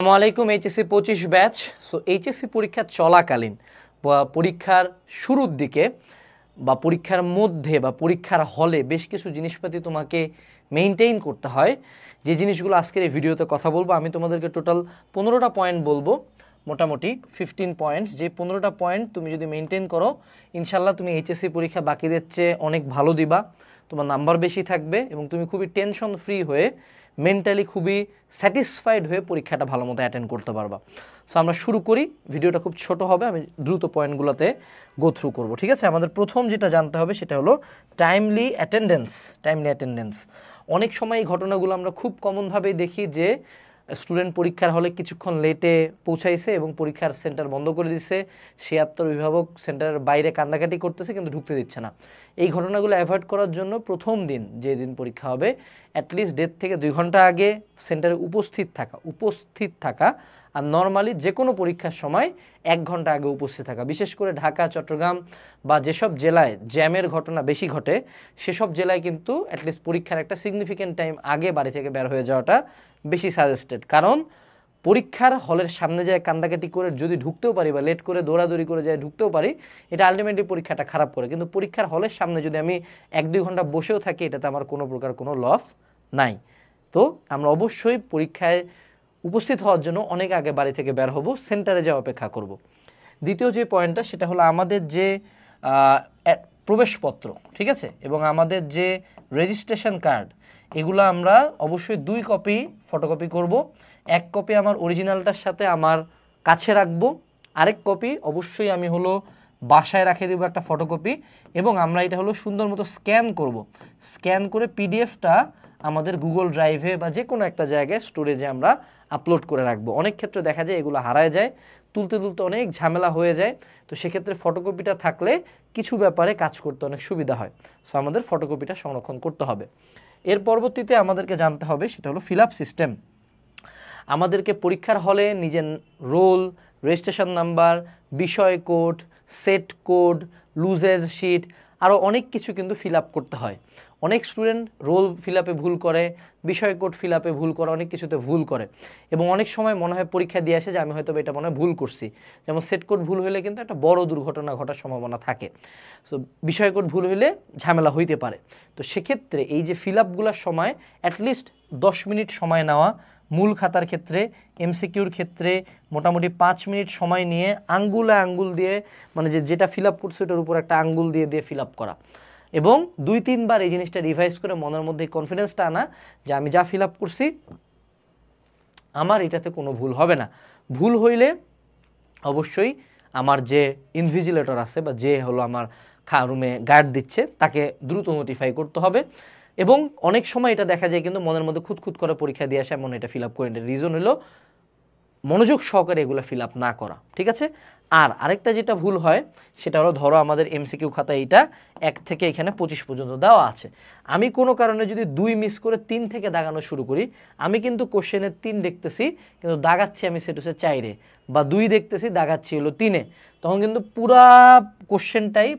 আসসালামু আলাইকুম HSC 25 batch. So HSC পরীক্ষা চলাকালীন বা পরীক্ষার শুরুর দিকে বা পরীক্ষার মধ্যে বা পরীক্ষার হলে বেশ কিছু জিনিসপাতি তোমাকে মেইনটেইন করতে হয়, যে জিনিসগুলো আজকের এই ভিডিওতে কথা বলবো। আমি তোমাদেরকে টোটাল 15টা পয়েন্ট বলবো, মোটামুটি 15 পয়েন্টস। যে 15টা পয়েন্ট তুমি যদি মেইনটেইন করো, ইনশাল্লাহ তুমি এইচএসসি পরীক্ষা বাকিদের চেয়ে অনেক ভালো দিবা, তোমার নাম্বার বেশি থাকবে এবং তুমি খুবই টেনশন ফ্রি হয়ে মেন্টালি খুবই স্যাটিসফাইড হয়ে পরীক্ষাটা ভালো মতো অ্যাটেন্ড করতে পারবা। সো আমরা শুরু করি। ভিডিওটা খুব ছোট হবে, আমি দ্রুত পয়েন্টগুলোতে গো থ্রু করবো, ঠিক আছে? আমাদের প্রথম যেটা জানতে হবে সেটা হলো টাইমলি অ্যাটেন্ডেন্স। অনেক সময় এই ঘটনাগুলো আমরা খুব কমনভাবেই দেখি যে স্টুডেন্ট পরীক্ষার হলে কিছুক্ষণ লেটে পৌঁছাইছে এবং পরীক্ষার সেন্টার বন্ধ করে দিচ্ছে, সে আত্মর অভিভাবক সেন্টারের বাইরে কান্দাকাটি করতেছে কিন্তু ঢুকতে দিচ্ছে না। এই ঘটনাগুলো অ্যাভয়েড করার জন্য প্রথম দিন যেদিন পরীক্ষা হবে অ্যাটলিস্ট 1.5 থেকে 2 ঘন্টা আগে সেন্টারে উপস্থিত থাকা আর নর্মালি যে কোনো পরীক্ষার সময় 1 ঘন্টা আগে উপস্থিত থাকা। বিশেষ করে ঢাকা, চট্টগ্রাম বা যেসব জেলায় জ্যামের ঘটনা বেশি ঘটে সেসব জেলায় কিন্তু অ্যাটলিস্ট পরীক্ষার একটা সিগনিফিক্যান্ট টাইম আগে বাড়ি থেকে বের হয়ে যাওয়াটা বেশি সাজেস্টেড। কারণ পরীক্ষার হলের সামনে যায় কান্দাকাটি করে যদি ঢুকতেও পারি বা লেট করে দৌড়াদৌড়ি করে যায় ঢুকতেও পারি, এটা আলটিমেটলি পরীক্ষাটা খারাপ করে। কিন্তু পরীক্ষার হলের সামনে যদি আমি 1-2 ঘন্টা বসেও থাকি, এটাতে আমার কোনো প্রকার কোনো লস নাই। তো আমরা অবশ্যই পরীক্ষায় উপস্থিত হওয়ার জন্য অনেক আগে বাড়ি থেকে বের হব, সেন্টারে যাওয়া অপেক্ষা করব। দ্বিতীয় যে পয়েন্টটা সেটা হলো আমাদের যে প্রবেশপত্র, ঠিক আছে, এবং আমাদের যে রেজিস্ট্রেশন কার্ড, এগুলো আমরা অবশ্যই 2 কপি ফটোকপি করব। 1 কপি আমার অরিজিনালটার সাথে আমার কাছে রাখবো, আরেক কপি অবশ্যই আমি হলো বাসায় রেখে দেবো একটা ফটোকপি, এবং আমরা এটা হলো সুন্দর মতো স্ক্যান করে পিডিএফটা আমাদের গুগল ড্রাইভে বা যে কোনো একটা জায়গায় স্টোরেজে আমরা আপলোড করে রাখবো। অনেক ক্ষেত্রে দেখা যায় এগুলো হারায় যায়, তুলতে অনেক ঝামেলা হয়ে যায়। তো সেক্ষেত্রে ফটোকপিটা থাকলে কিছু ব্যাপারে কাজ করতে অনেক সুবিধা হয়। সো আমাদের ফটোকপিটা সংরক্ষণ করতে হবে। এর পরবর্তীতে আমাদেরকে জানতে হবে সেটা হলো ফিল আপ সিস্টেম। আমাদেরকে পরীক্ষার হলে নিজের রোল, রেজিস্ট্রেশন নাম্বার, বিষয় কোড, সেট কোড, লুজের শিট, আরও অনেক কিছু কিন্তু ফিল আপ করতে হয়। অনেক স্টুডেন্ট রোল ফিল আপে ভুল করে, বিষয় কোড ফিল আপে ভুল করে, অনেক কিছুতে ভুল করে এবং অনেক সময় মনে হয় পরীক্ষা দিয়ে আসে যে আমি হয়তো এটা মনে হয় ভুল করছি। যেমন সেট কোড ভুল হলে কিন্তু একটা বড় দুর্ঘটনা ঘটার সম্ভাবনা থাকে। সো বিষয় কোড ভুল হলে ঝামেলা হইতে পারে। তো সেক্ষেত্রে এই যে ফিল আপগুলোর সময় অ্যাটলিস্ট 10 মিনিট সময় নেওয়া, মূল খাতার ক্ষেত্রে, এমসিকিউর ক্ষেত্রে মোটামুটি 5 মিনিট সময় নিয়ে আঙ্গুল দিয়ে মানে যেটা ফিল আপ করছে ওটার উপর একটা আঙ্গুল দিয়ে ফিল আপ করা এবং 2-3 বার এই জিনিসটা রিভাইজ করে মনের মধ্যে কনফিডেন্সটা আনা যে আমি যা ফিল আপ করছি আমার এটাতে কোনো ভুল হবে না। ভুল হইলে অবশ্যই আমার যে ইনভিজিলেটর আছে বা যে হলো আমার রুমে গার্ড দিচ্ছে তাকে দ্রুত নোটিফাই করতে হবে। এবং অনেক সময় এটা দেখা যায় কিন্তু মনের মধ্যে খুঁতখুত করে পরীক্ষা দিয়ে আসে, এমন এটা ফিল আপ করে নেয়। রিজন হলো মনোযোগ সহকারে এগুলো ফিল আপ না করা, ঠিক আছে? আর আরেকটা যেটা ভুল হয় সেটা হলো, ধরো আমাদের এমসিকিউ খাতা এইটা 1 থেকে এখানে 25 পর্যন্ত দেওয়া আছে, আমি কোনো কারণে যদি 2 মিস করে 3 থেকে দাগানো শুরু করি, আমি কিন্তু কোশ্চেনে 3 দেখতেছি কিন্তু দাগাচ্ছি আমি সেটা হচ্ছে 4-এ, বা 2 দেখতেছি দাগাচ্ছি হলো 3-এ, তখন কিন্তু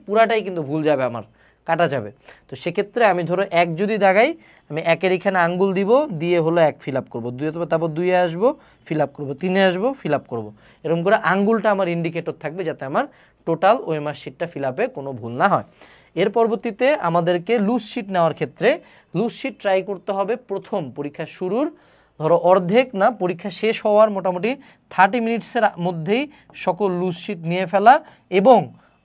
পুরাটাই কিন্তু ভুল যাবে, আমার কাটা যাবে। তো সেক্ষেত্রে আমি ধরো 1 যদি দাগাই, আমি 1-এর এখানে আঙ্গুল দিব, দিয়ে হলো 1 ফিল আপ করবো, 2 তারপর 2-এ আসবো ফিল আপ করবো, 3-এ আসবো ফিল আপ করবো, এরকম করে আঙ্গুলটা আমার ইন্ডিকেটর থাকবে যাতে আমার টোটাল ওএমআর শিটটা ফিল আপে কোনো ভুল না হয়। এর পরবর্তীতে আমাদেরকে লুজ শিট নেওয়ার ক্ষেত্রে লুজ শিট ট্রাই করতে হবে প্রথম পরীক্ষা শুরুর ধরো অর্ধেক না, পরীক্ষা শেষ হওয়ার মোটামুটি 30 মিনিটসের মধ্যেই সকল লুজ শিট নিয়ে ফেলা, এবং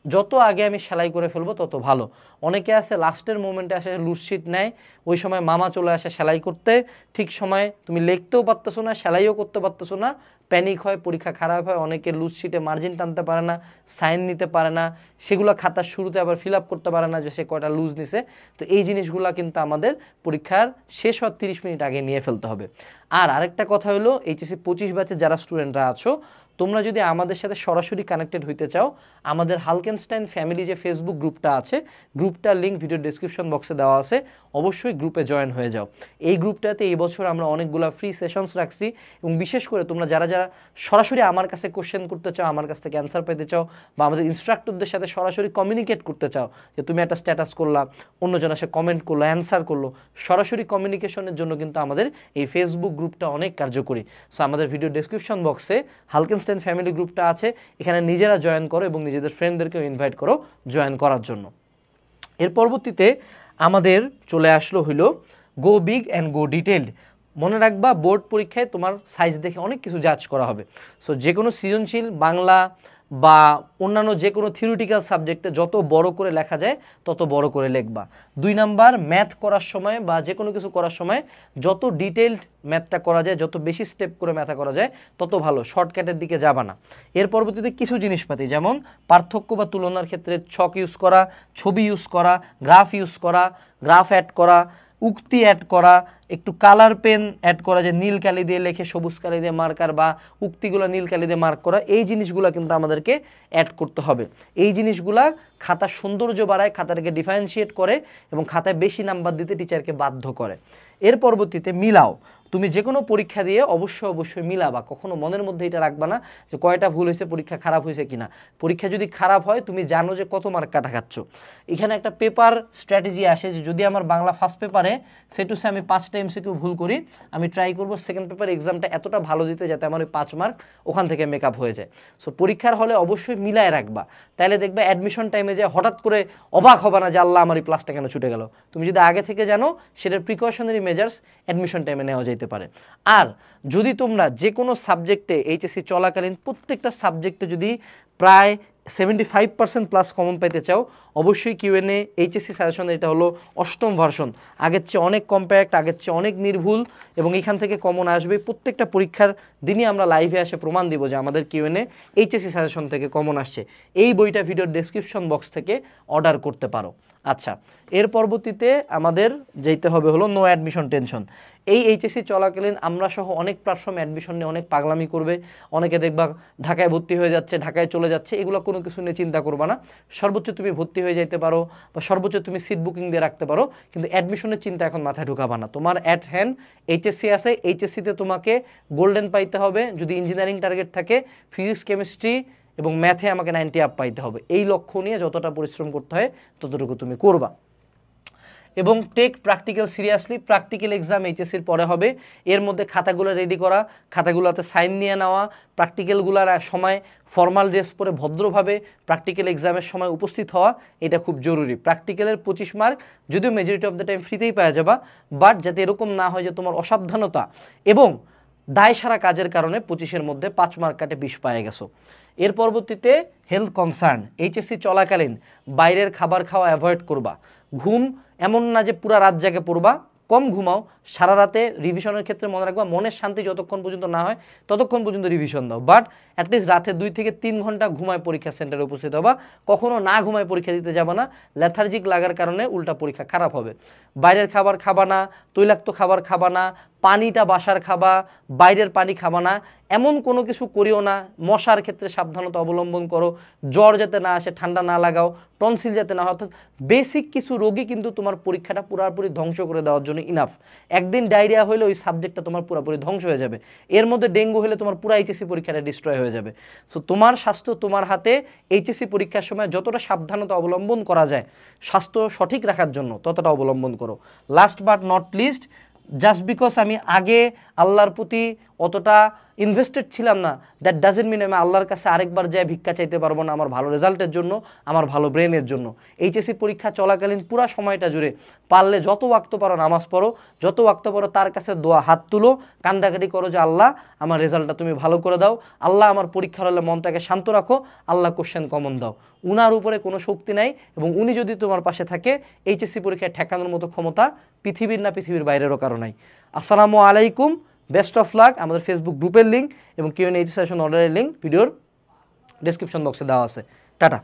যত আগে আমি সেলাই করে ফেলবো তত ভালো। অনেকে আছে লাস্টের মোমেন্টে আসে লুজ শিট নেয়, ওই সময় মামা চলে আসে সেলাই করতে, ঠিক সময় তুমি লিখতেও পারতেছো না, সেলাইও করতে পারতেছো না, প্যানিক হয়, পরীক্ষা খারাপ হয়। অনেকে লুজ শিটে মার্জিন টানতে পারে না, সাইন নিতে পারে না, সেগুলো খাতার শুরুতে আবার ফিল আপ করতে পারে না যে সে কয়টা লুজ নিছে। তো এই জিনিসগুলো কিন্তু আমাদের পরীক্ষার শেষ হওয়ার 30 মিনিট আগে নিয়ে ফেলতে হবে। আর আরেকটা কথা হলো, এইচএসসি 25 ব্যাচে যারা স্টুডেন্টরা আছো তোমরা যদি আমাদের সাথে সরাসরি কানেক্টেড হইতে চাও, আমাদের হালকেনস্টাইন ফ্যামিলি যে ফেসবুক গ্রুপটা আছে, গ্রুপটার লিঙ্ক ভিডিও ডেসক্রিপশন বক্সে দেওয়া আছে, অবশ্যই গ্রুপে জয়েন হয়ে যাও। এই গ্রুপটাতে এই বছর আমরা অনেকগুলো ফ্রি সেশনস রাখছি, এবং বিশেষ করে তোমরা যারা যারা সরাসরি আমার কাছে কোশ্চেন করতে চাও, আমার কাছ থেকে অ্যান্সার পেতে চাও, বা আমাদের ইনস্ট্রাক্টরদের সাথে সরাসরি কমিউনিকেট করতে চাও, যে তুমি একটা স্ট্যাটাস করলা, অন্যজন এসে কমেন্ট করলো, অ্যান্সার করলো, সরাসরি কমিউনিকেশনের জন্য কিন্তু আমাদের এই ফেসবুক গ্রুপটা অনেক কার্যকরী। সো আমাদের ভিডিও ডেসক্রিপশন বক্সে হালকেনস্টাইন ফ্যামিলি গ্রুপটা আছে, এখানে নিজেরা জয়েন করো এবং নিজেদের ফ্রেন্ডদেরকেও ইনভাইট করো জয়েন করার জন্য। এর পরবর্তীতে আমাদের চলে আসলো হইল গো বিগ অ্যান্ড গো ডিটেইলড। মনে রাখবা, বোর্ড পরীক্ষায় তোমার সাইজ দেখে অনেক কিছু জাজ করা হবে। সো যে কোনো সৃজনশীল, বাংলা বা অন্যান্য যে কোনো থিওরিটিক্যাল সাবজেক্টে যত বড় করে লেখা যায় তত বড় করে লিখবা। 2 নাম্বার, ম্যাথ করার সময় বা যে কোনো কিছু করার সময় যত ডিটেইলড ম্যাথটা করা যায়, যত বেশি স্টেপ করে ম্যাথা করা যায় তত ভালো, শর্টকাটের দিকে যাবা না। এর পরবর্তীতে কিছু জিনিসপাতি, যেমন পার্থক্য বা তুলনার ক্ষেত্রে ছক ইউজ করা, ছবি ইউজ করা, গ্রাফ ইউজ করা, গ্রাফ অ্যাড করা, উক্তি অ্যাড করা, একটু কালার পেন অ্যাড করা, যে নীল কালি দিয়ে লেখে সবুজ কালি দিয়ে মার্কার, বা উক্তিগুলো নীল কালি দিয়ে মার্ক করা, এই জিনিসগুলো কিন্তু আমাদেরকে অ্যাড করতে হবে। এই জিনিসগুলা খাতার সৌন্দর্য বাড়ায়, খাতাটাকে ডিফারেন্সিয়েট করে এবং খাতায় বেশি নাম্বার দিতে টিচারকে বাধ্য করে। এর পরবর্তীতে মিলাও। তুমি যে কোনো পরীক্ষা দিয়ে অবশ্যই মিলাবা, কখনো মনের মধ্যে এটা রাখবা না যে কয়টা ভুল হয়েছে, পরীক্ষা খারাপ হয়েছে কিনা। পরীক্ষা যদি খারাপ হয় তুমি জানো যে কত মার্ক কাটা খাচ্ছ। এখানে একটা পেপার স্ট্র্যাটেজি আসে যে যদি আমার বাংলা ফার্স্ট পেপারে সেটুসে আমি 5টা এমসিকিউ ভুল করি, আমি ট্রাই করব সেকেন্ড পেপার এক্সামটা এতটা ভালো দিতে যাতে আমার ওই 5 মার্ক ওখান থেকে মেকআপ হয়ে যায়। সো পরীক্ষার হলে অবশ্যই মিলায় রাখবা, তাহলে দেখবে অ্যাডমিশন টাইমে যে হঠাৎ করে অবাক হবা না যে আল্লাহ আমার এই ক্লাসটা কেন ছুটে গেল। তুমি যদি আগে থেকে জানো, সেটার প্রিকশনারি মেজার্স অ্যাডমিশন টাইমে নেওয়া যেতে পারে। আর যদি তোমরা যে কোনো সাবজেক্টে এইচএসসি চলাকালীন প্রত্যেকটা সাবজেক্টে যদি প্রায় 75% প্লাস কমন পেতে চাও, অবশ্যই কিউএনএ এইচএসসি সাজেশনের এটা হলো 8ম ভার্সন, আগের চেয়ে অনেক কম্প্যাক্ট, আগের চেয়ে অনেক নির্ভুল, এবং এখান থেকে কমন আসবে। প্রত্যেকটা পরীক্ষার দিনই আমরা লাইভে আসে প্রমাণ দিব যে আমাদের কিউএনএ এইচএসসি সাজেশন থেকে কমন আসছে। এই বইটা ভিডিওর ডেসক্রিপশন বক্স থেকে অর্ডার করতে পারো। আচ্ছা, এর পরবর্তীতে আমাদের যেতে হবে হলো নো অ্যাডমিশন টেনশন। এই এইচএসসি চলাকালীন আমরা সহ অনেক প্ল্যাটফর্ম অ্যাডমিশন নিয়ে অনেক পাগলামি করবে, অনেকে দেখবা ঢাকায় ভর্তি হয়ে যাচ্ছে, ঢাকায় চলে যাচ্ছে, এগুলো কোনো কিছু নিয়ে চিন্তা করবা না। সর্বোচ্চ তুমি ভর্তি হয়ে যাইতে পারো, বা সর্বোচ্চ তুমি সিট বুকিং দিয়ে রাখতে পারো, কিন্তু অ্যাডমিশনের চিন্তা এখন মাথায় ঢুকাবা না। তোমার অ্যাট হ্যান্ড এইচএসসি আছে, এইচএসসিতে তোমাকে গোল্ডেন পাইতে হবে। যদি ইঞ্জিনিয়ারিং টার্গেট থাকে, ফিজিক্স, কেমিস্ট্রি এবং ম্যাথে আমাকে 90 আপ পাইতে হবে। এই লক্ষ্য নিয়ে যতটা পরিশ্রম করতে হয় ততটুকু তুমি করবা। এবং take practical seriously, practical exam এইচএসসির পরে হবে। এর মধ্যে খাতাগুলো রেডি করা, খাতাগুলোতে সাইন নিয়ে নেওয়া, প্র্যাকটিক্যালগুলোর সময় ফর্মাল ড্রেস পরে ভদ্রভাবে প্র্যাকটিক্যাল এক্সামের সময় উপস্থিত হওয়া, এটা খুব জরুরি। প্র্যাকটিক্যালের 25 মার্ক যদিও মেজরিটি অফ দ্য টাইম ফ্রিতেই পাওয়া যাবা, বাট যাতে এরকম না হয় যে তোমার অসাবধানতা এবং দায় সারা কাজের কারণে 25-এর মধ্যে 5 মার্ক কাটে 20 পায়ে গেছো। এর পরবর্তীতে হেলথ কনসার্ন, এইচএসসি চলাকালীন বাইরের খাবার খাওয়া অ্যাভয়েড করবা। ঘুম এমন না যে পুরা রাত জাগে পড়বা, কম ঘুমাও। সারা রাতে রিভিশনের ক্ষেত্রে মনে রাখবা, মনের শান্তি যতক্ষণ পর্যন্ত না হয় ততক্ষণ পর্যন্ত রিভিশন দাও, বাট অ্যাটলিস্ট রাতে 2 থেকে 3 ঘন্টা ঘুমায় পরীক্ষা সেন্টারে উপস্থিত হবা। কখনো না ঘুমায় পরীক্ষা দিতে যাবা না, লেথার্জিক লাগার কারণে উল্টা পরীক্ষা খারাপ হবে। বাইরের খাবার খাবা না, তৈলাক্ত খাবার খাবা না, পানিটা বাসার খাবা, বাইরের পানি খাবা না, এমন কোনো কিছু করিও না। মশার ক্ষেত্রে সাবধানতা অবলম্বন করো, জ্বর যাতে না আসে, ঠান্ডা না লাগাও, টনসিল যাতে না হয়। অর্থাৎ বেসিক কিছু রোগী কিন্তু তোমার পরীক্ষাটা পুরোপুরি ধ্বংস করে দেওয়ার জন্য ইনাফ। একদিন ডায়রিয়া হলে ওই সাবজেক্টটা তোমার পুরোপুরি ধ্বংস হয়ে যাবে। এর মধ্যে ডেঙ্গু হলে তোমার পুরো এইচএসসি পরীক্ষাটা ডিস্ট্রয় হয়ে যাবে। সো তোমার স্বাস্থ্য তোমার হাতে। এইচএসসি পরীক্ষার সময় যতটা সাবধানতা অবলম্বন করা যায় স্বাস্থ্য সঠিক রাখার জন্য ততটা অবলম্বন করো। Last but not list, just because আমি আগে আল্লাহর প্রতি অতটা ইনভেস্টেড ছিলাম না, দ্যাট ডাজেন্ট মিন আমি আল্লাহর কাছে আরেকবার যায় ভিক্ষা চাইতে পারবো না আমার ভালো রেজাল্টের জন্য, আমার ভালো ব্রেনের জন্য। এইচএসসি পরীক্ষা চলাকালীন পুরো সময়টা জুড়ে পারলে যত ওয়াক্ত পারো নামাজ পড়ো, যত ওয়াক্ত পারো তার কাছে দোয়া হাত তুলো, কান্দাকাটি করো যে আল্লাহ আমার রেজাল্টটা তুমি ভালো করে দাও, আল্লাহ আমার পরীক্ষার হলে মনটাকে শান্ত রাখো, আল্লাহ কোশ্চেন কমন দাও। উনার উপরে কোনো শক্তি নাই, এবং উনি যদি তোমার পাশে থাকে এইচএসসি পরীক্ষায় ঠেকানোর মতো ক্ষমতা পৃথিবীর না পৃথিবীর বাইরেরও কারো নাই। আসসালামু আলাইকুম, বেস্ট অফ লাক। আমাদের ফেসবুক গ্রুপের লিঙ্ক এবং কিউএনএ সেশন অর্ডারের লিঙ্ক ভিডিওর ডেসক্রিপশন বক্সে দেওয়া আছে। টাটা।